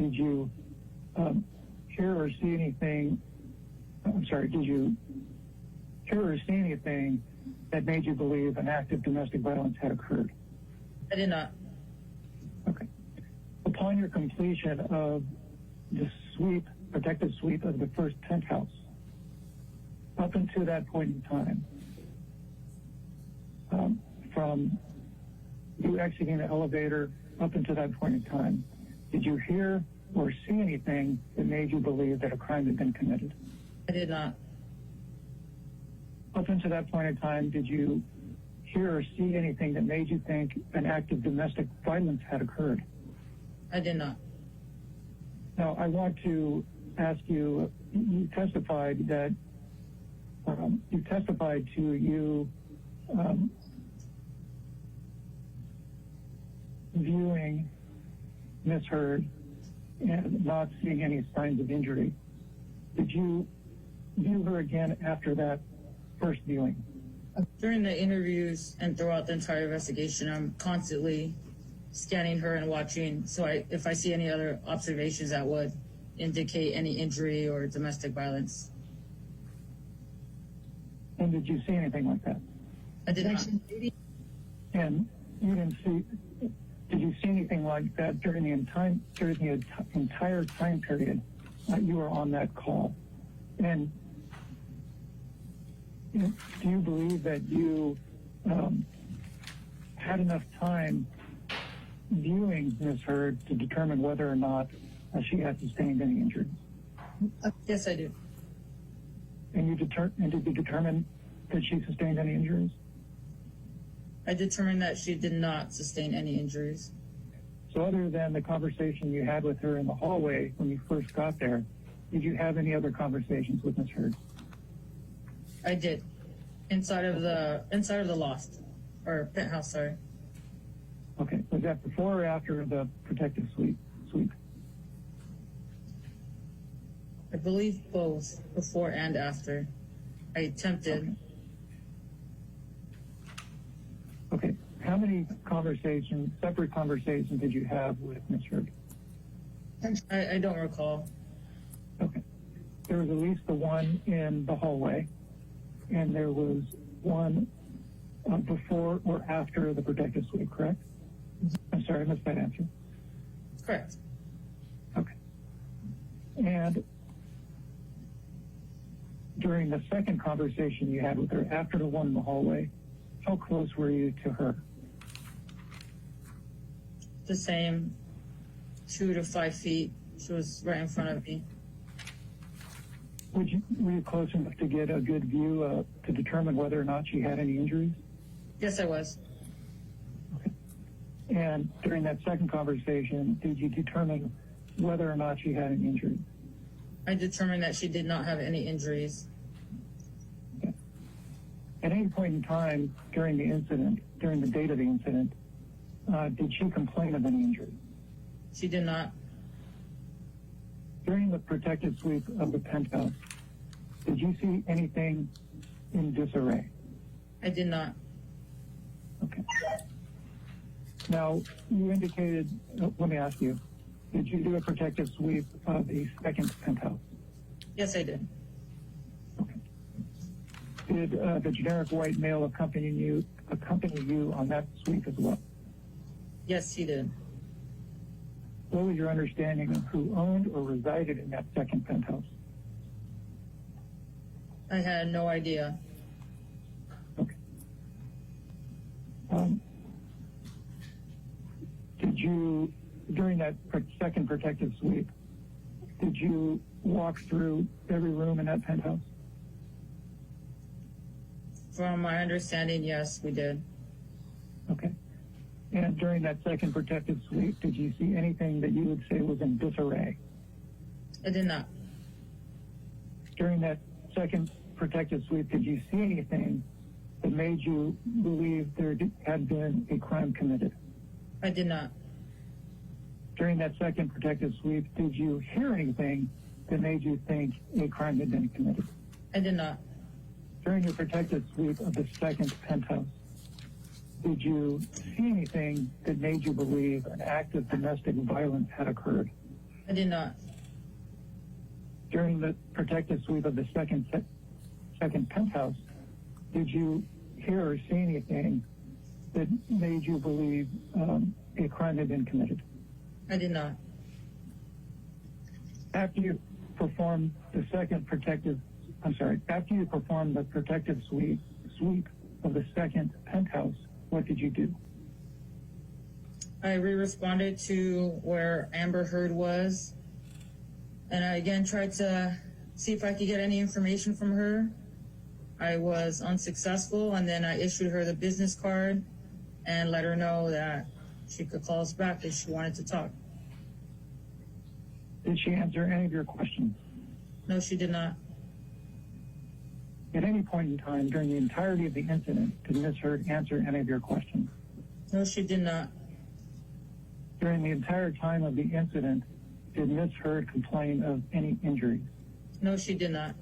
did you hear or see anything? I'm sorry, did you hear or see anything that made you believe an act of domestic violence had occurred? I did not. Okay. Upon your completion of the protective sweep of the first penthouse, up until that point in time, from you exiting the elevator up until that point in time, did you hear or see anything that made you believe that a crime had been committed? I did not. Up until that point in time, did you hear or see anything that made you think an act of domestic violence had occurred? I did not. Now, I want to ask you, you testified that to you viewing Miss Heard and not seeing any signs of injury. Did you view her again after that first viewing? During the interviews and throughout the entire investigation, I'm constantly scanning her and watching. So if I see any other observations that would indicate any injury or domestic violence. And did you see anything like that? I did not. And you didn't see, did you see anything like that during the entire time period you were on that call? And do you believe that you had enough time viewing Ms. Heard to determine whether or not she had sustained any injuries? Yes, I do. And did you determine that she sustained any injuries? I determined that she did not sustain any injuries. So other than the conversation you had with her in the hallway when you first got there, did you have any other conversations with Ms. Heard? I did. Inside of the loft or penthouse, sorry. Okay. Was that before or after the protective sweep? I believe both, before and after. I attempted. Okay. How many separate conversations did you have with Ms. Heard? I don't recall. Okay. There was at least the one in the hallway, and there was one before or after the protective sweep, correct? I'm sorry, I missed that answer. Correct. Okay. And during the second conversation you had with her after the one in the hallway, how close were you to her? The same, 2 to 5 feet. She was right in front of me. Were you close enough to get a good view to determine whether or not she had any injuries? Yes, I was. Okay. And during that second conversation, did you determine whether or not she had any injuries? I determined that she did not have any injuries. Okay. At any point in time during the incident, during the date of the incident, did she complain of any injuries? She did not. During the protective sweep of the penthouse, did you see anything in disarray? I did not. Okay. Now, you indicated, let me ask you, did you do a protective sweep of the second penthouse? Yes, I did. Okay. Did the generic white male accompany you on that sweep as well? Yes, he did. What was your understanding of who owned or resided in that second penthouse? I had no idea. Okay. Did you, during that second protective sweep, did you walk through every room in that penthouse? From my understanding, yes, we did. Okay. And during that second protective sweep, did you see anything that you would say was in disarray? I did not. During that second protective sweep, did you see anything that made you believe there had been a crime committed? I did not. During that second protective sweep, did you hear anything that made you think a crime had been committed? I did not. During your protective sweep of the second penthouse, did you see anything that made you believe an act of domestic violence had occurred? I did not. During the protective sweep of the second penthouse, did you hear or see anything that made you believe a crime had been committed? I did not. After you performed the protective sweep of the second penthouse, what did you do? I responded to where Amber Heard was, and I again tried to see if I could get any information from her. I was unsuccessful, and then I issued her the business card and let her know that she could call us back if she wanted to talk. Did she answer any of your questions? No, she did not. At any point in time during the entirety of the incident, did Ms. Heard answer any of your questions? No, she did not. During the entire time of the incident, did Ms. Heard complain of any injuries? No, she did not.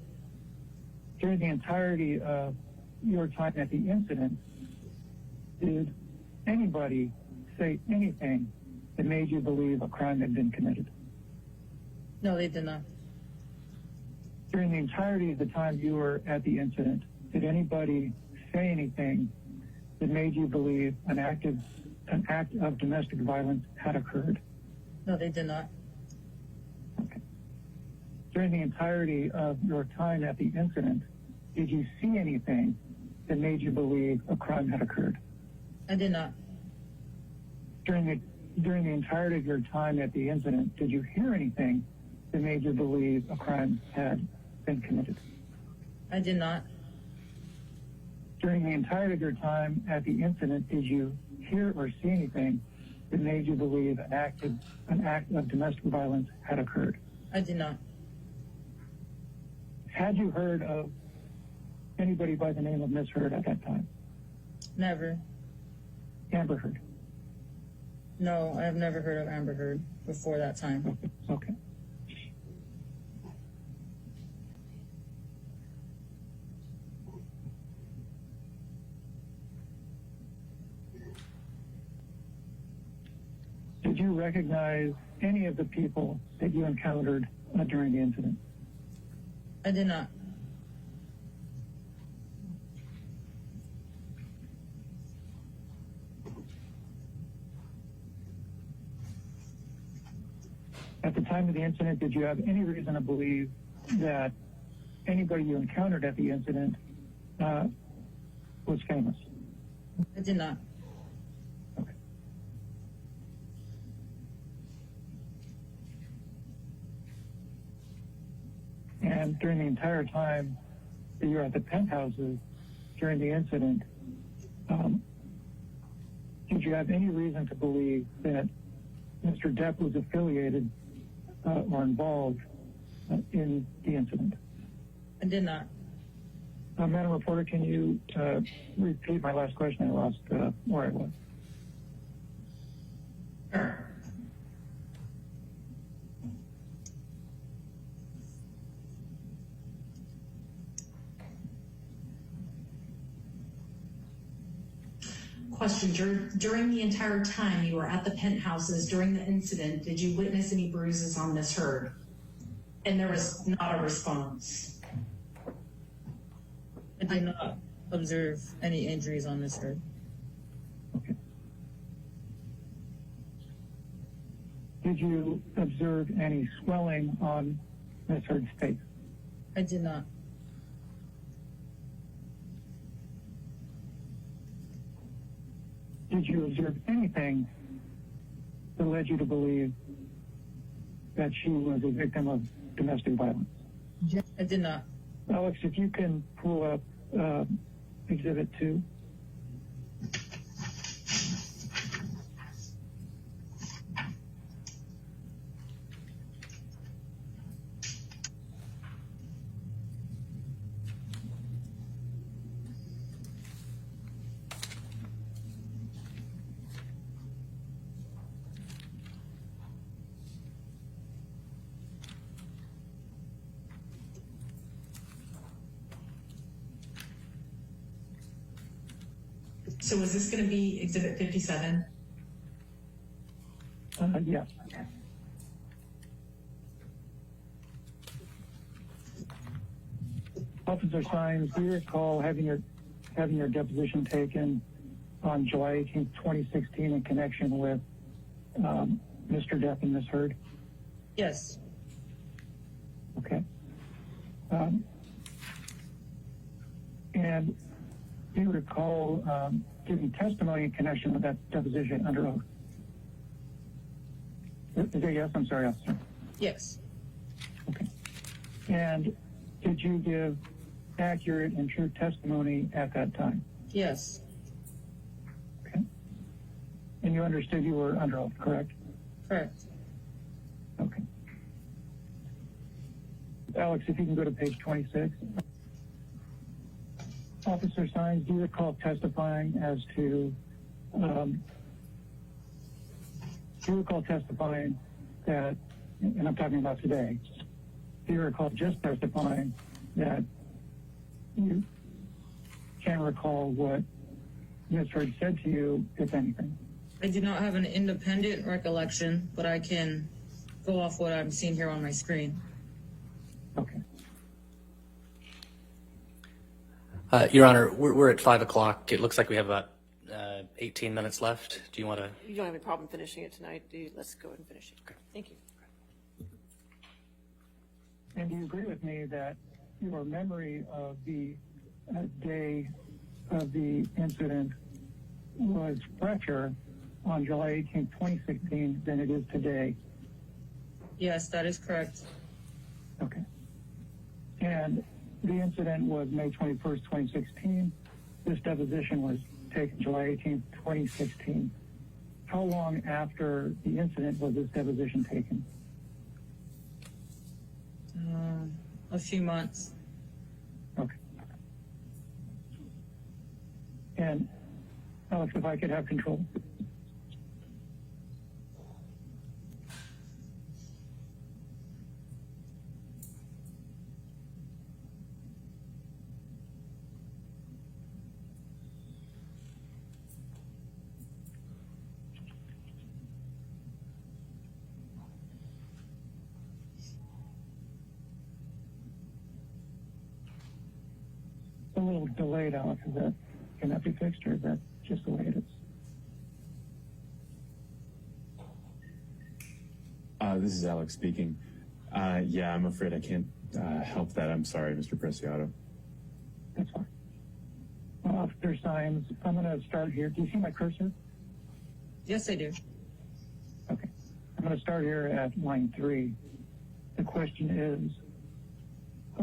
During the entirety of your time at the incident, did anybody say anything that made you believe a crime had been committed? No, they did not. During the entirety of the time you were at the incident, did anybody say anything that made you believe an act of domestic violence had occurred? No, they did not. Okay. During the entirety of your time at the incident, did you see anything that made you believe a crime had occurred? I did not. During the entirety of your time at the incident, did you hear anything that made you believe a crime had been committed? I did not. During the entirety of your time at the incident, did you hear or see anything that made you believe an act of domestic violence had occurred? I did not. Had you heard of anybody by the name of Ms. Heard at that time? Never. Amber Heard? No, I have never heard of Amber Heard before that time. Okay. Did you recognize any of the people that you encountered during the incident? I did not. At the time of the incident, did you have any reason to believe that anybody you encountered at the incident was famous? I did not. Okay. And during the entire time that you were at the penthouses during the incident, did you have any reason to believe that Mr. Depp was affiliated or involved in the incident? I did not. Madam Reporter, can you repeat my last question? I lost where I was. Sure. Question, during the entire time you were at the penthouses during the incident, did you witness any bruises on Ms. Heard? And there was not a response. I did not observe any injuries on Ms. Heard. Okay. Did you observe any swelling on Ms. Heard's face? I did not. Did you observe anything that led you to believe that she was a victim of domestic violence? I did not. Alex, if you can pull up Exhibit 2. So is this going to be Exhibit 57? Yes. Officer Sines, do you recall having your deposition taken on July 18th, 2016 in connection with Mr. Depp and Ms. Heard? Yes. Okay. And do you recall giving testimony in connection with that deposition under oath? Is it yes? I'm sorry, officer. Yes. Okay. And did you give accurate and true testimony at that time? Yes. Okay. And you understood you were under oath, correct? Correct. Okay. Alex, if you can go to page 26. Officer Sines, do you recall testifying as to, do you recall testifying that, and I'm talking about today, do you recall just testifying that you can't recall what Ms. Heard said to you, if anything? I do not have an independent recollection, but I can go off what I'm seeing here on my screen. Okay. Your Honor, we're at 5 o'clock. It looks like we have about 18 minutes left. Do you want to? You don't have any problem finishing it tonight, do you? Let's go ahead and finish it. Okay. Thank you. And do you agree with me that your memory of the day of the incident was fresher on July 18th, 2016 than it is today? Yes, that is correct. Okay. And the incident was May 21st, 2016. This deposition was taken July 18th, 2016. How long after the incident was this deposition taken? A few months. Okay. And Alex, if I could have control. A little delayed, Alex. Can that be fixed, or is that just the way it is? This is Alex speaking. Yeah, I'm afraid I can't help that. I'm sorry, Mr. Preciado. That's fine. Officer Sines, I'm going to start here. Do you see my cursor? Yes, I do. Okay. I'm going to start here at line 3. The question is,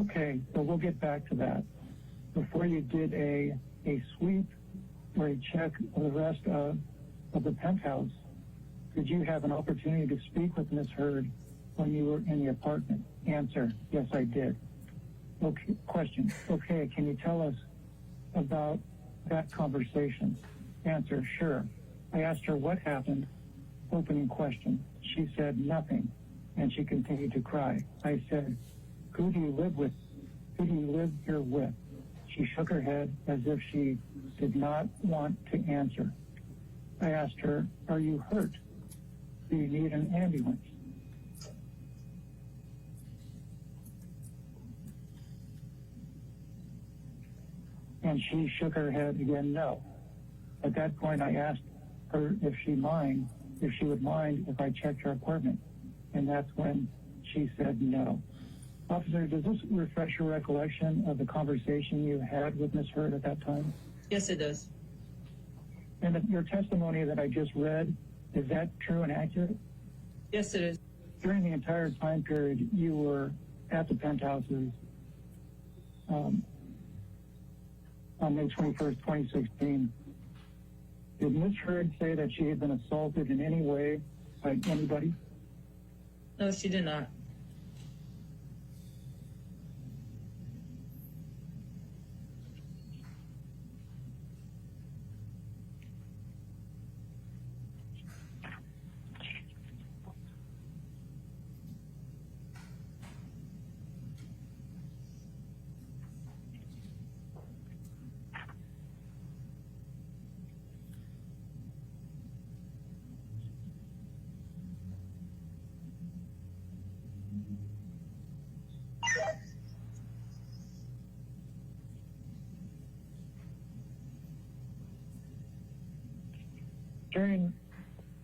okay, so we'll get back to that. Before you did a sweep or a check of the rest of the penthouse, did you have an opportunity to speak with Ms. Heard when you were in the apartment? Answer, yes, I did. Okay. Question, okay, can you tell us about that conversation? Answer, sure. I asked her what happened. Opening question. She said nothing, and she continued to cry. I said, who do you live with? Who do you live here with? She shook her head as if she did not want to answer. I asked her, are you hurt? Do you need an ambulance? And she shook her head again, no. At that point, I asked her if she would mind if I checked her apartment. And that's when she said no. Officer, does this refresh your recollection of the conversation you had with Ms. Heard at that time? Yes, it does. And your testimony that I just read, is that true and accurate? Yes, it is. During the entire time period you were at the penthouses on May 21st, 2016, did Ms. Heard say that she had been assaulted in any way by anybody? No, she did not. During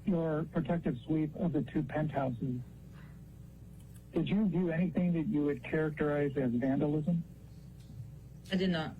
your protective sweep of the two penthouses, did you view anything that you would characterize as vandalism? I did not.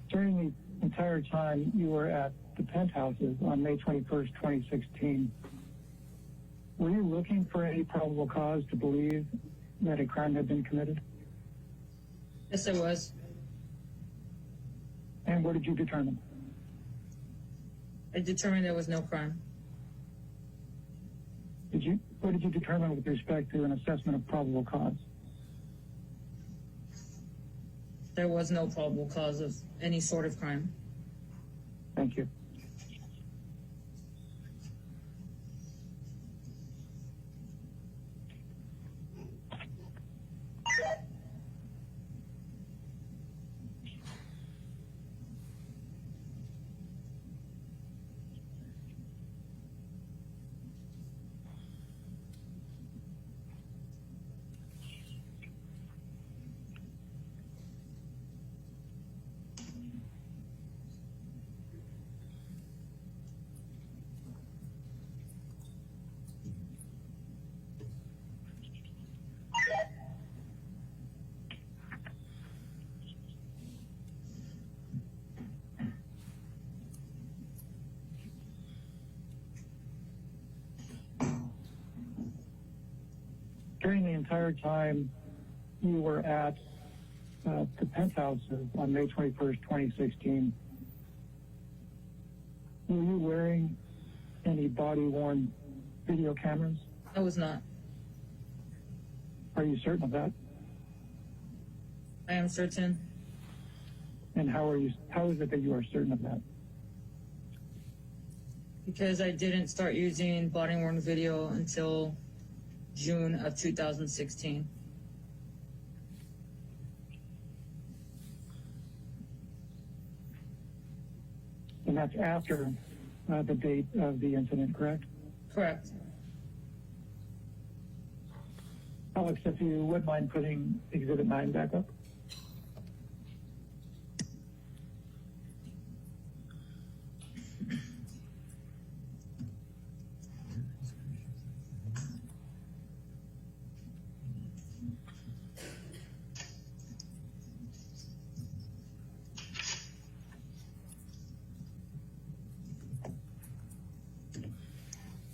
During the entire time you were at the penthouses on May 21st, 2016, were you looking for any probable cause to believe that a crime had been committed? Yes, I was. And what did you determine? I determined there was no crime. What did you determine with respect to an assessment of probable cause? There was no probable cause of any sort of crime. Thank you. During the entire time you were at the penthouses on May 21st, 2016, were you wearing any body-worn video cameras? I was not. Are you certain of that? I am certain And how is it that you are certain of that? because I didn't start using body-worn video until June of 2016. And that's after the date of the incident, correct? Correct. Alex, if you would mind putting Exhibit 9 back up.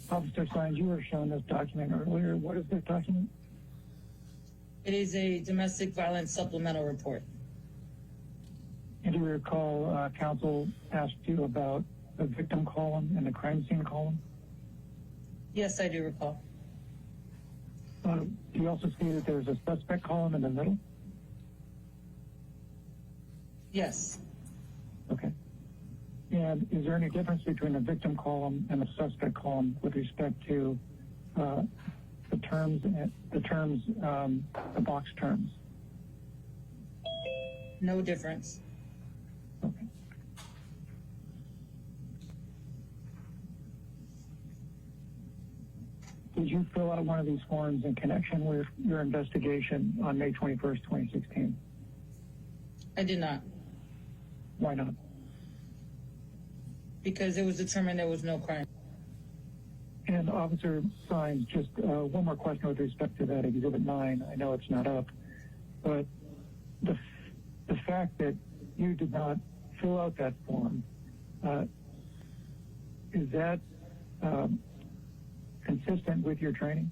Officer Sines, you were shown this document earlier. What is this document? It is a domestic violence supplemental report. And do you recall counsel asked you about the victim column and the crime scene column? Yes, I do recall. Do you also see that there's a suspect column in the middle? Yes. Okay. And is there any difference between the victim column and the suspect column with respect to the box terms? No difference. Okay. Did you fill out one of these forms in connection with your investigation on May 21st, 2016? I did not, Why not? because it was determined there was no crime. And Officer Sines, just one more question with respect to that Exhibit 9. I know it's not up, but the fact that you did not fill out that form, is that consistent with your training?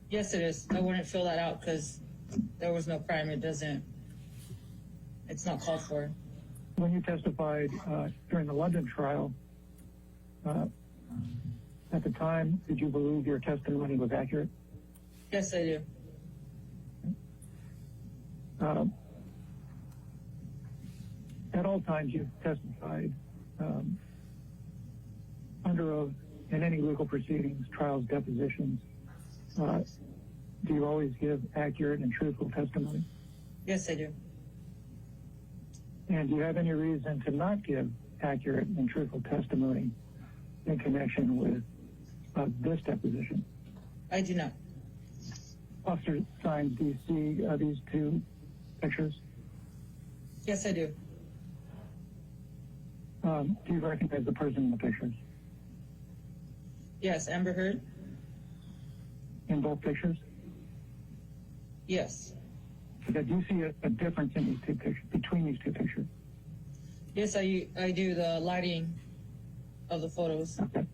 Yes, it is. I wouldn't fill that out because there was no crime. It's not called for. When you testified during the London trial, at the time, did you believe your testimony was accurate? Yes, I do. At all times you've testified, under oath in any legal proceedings, trials, depositions, do you always give accurate and truthful testimony? Yes, I do. And do you have any reason to not give accurate and truthful testimony in connection with this deposition? I do not. Officer Sines, do you see these two pictures? Yes, I do. Do you recognize the person in the pictures? Yes, Amber Heard? In both pictures? Yes. Okay, do you see a difference in these two pictures, between these two pictures? Yes, I do the lighting of the photos. Okay.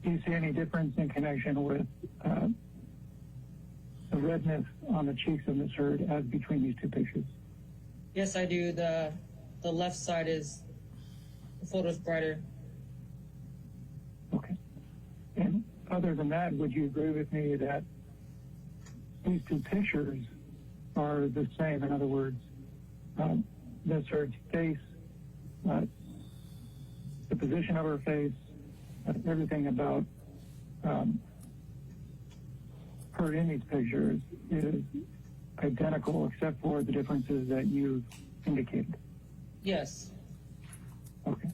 Do you see any difference in connection with the redness on the cheeks of Ms. Heard as between these two pictures? Yes, I do. The left side is, the photo's brighter. Okay. And other than that, would you agree with me that these two pictures are the same? In other words, Ms. Heard's face, the position of her face, everything about her in these pictures is identical except for the differences that you've indicated. Yes. Okay.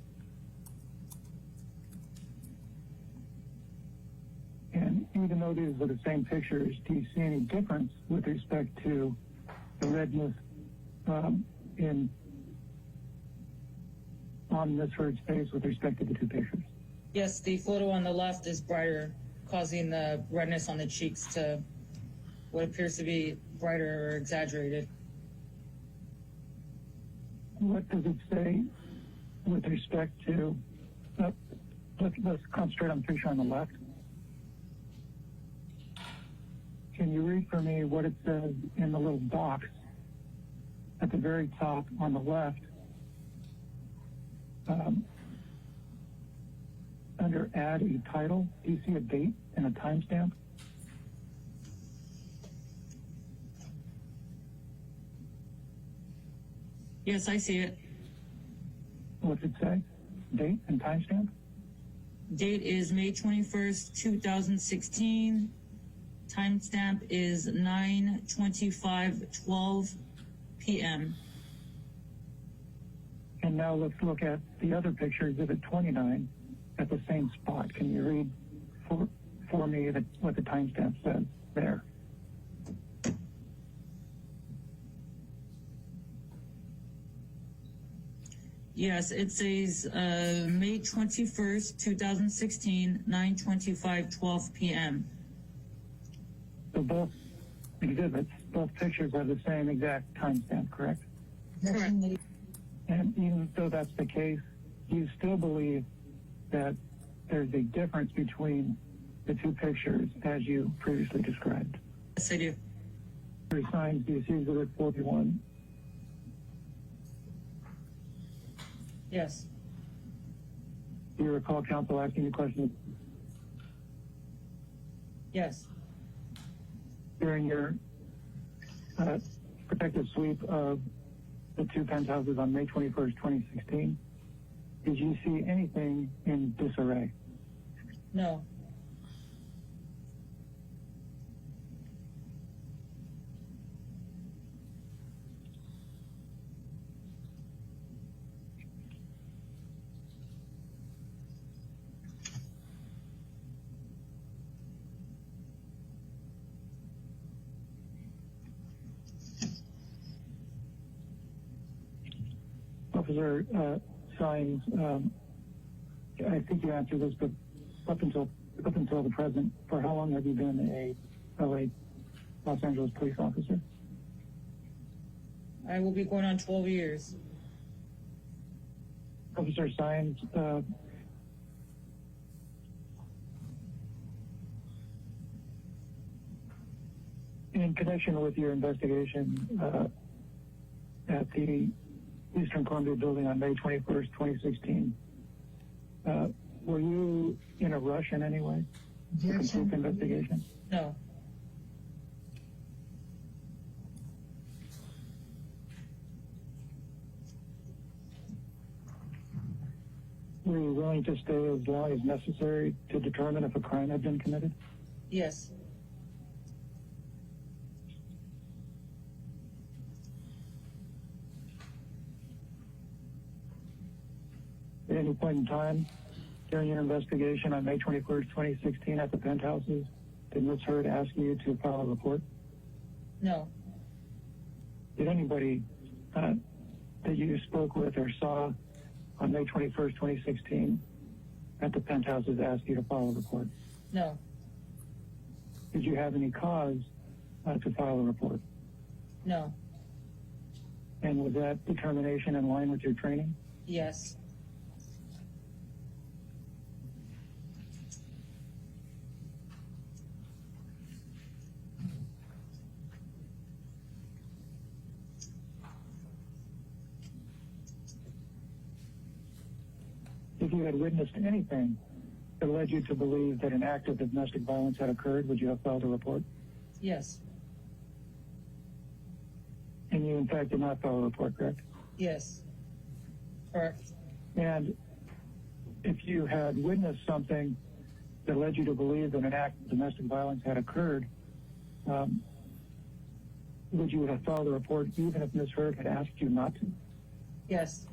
And even though these are the same pictures, do you see any difference with respect to the redness on Ms. Heard's face with respect to the two pictures? Yes, the photo on the left is brighter, causing the redness on the cheeks to what appears to be brighter or exaggerated. What does it say with respect to, let's concentrate on the picture on the left. Can you read for me what it says in the little box at the very top on the left under add a title? Do you see a date and a timestamp? Yes, I see it. What's it say? Date and timestamp? Date is May 21st, 2016. Timestamp is 9:25:12 p.m. And now let's look at the other picture, exhibit 29, at the same spot. Can you read for me what the timestamp says there? Yes, it says May 21st, 2016, 9:25:12 p.m. So both exhibits, both pictures are the same exact timestamp, correct? Correct. And even though that's the case, do you still believe that there's a difference between the two pictures as you previously described? Yes, I do. Signs, do you see exhibit 41? Yes. Do you recall counsel asking you questions Yes. during your protective sweep of the two penthouses on May 21st, 2016? Did you see anything in disarray? No. Officer Sines, I think you answered this, but up until the present, for how long have you been a LA, Los Angeles police officer? I will be going on 12 years. Officer Sines, in connection with your investigation at the Eastern Columbia building on May 21st, 2016, were you in a rush in any way to complete the investigation? No. were you willing to stay as long as necessary to determine if a crime had been committed? Yes. At any point in time during your investigation on May 21st, 2016 at the penthouses, did Ms. Heard ask you to file a report? No. Did anybody that you spoke with or saw on May 21st, 2016 at the penthouses ask you to file a report? No. Did you have any cause to file a report? No. And was that determination in line with your training? Yes. If you had witnessed anything that led you to believe that an act of domestic violence had occurred, would you have filed a report? Yes. And you, in fact, did not file a report, correct? Yes. Correct. And if you had witnessed something that led you to believe that an act of domestic violence had occurred, would you have filed a report even if Ms. Heard had asked you not to? Yes.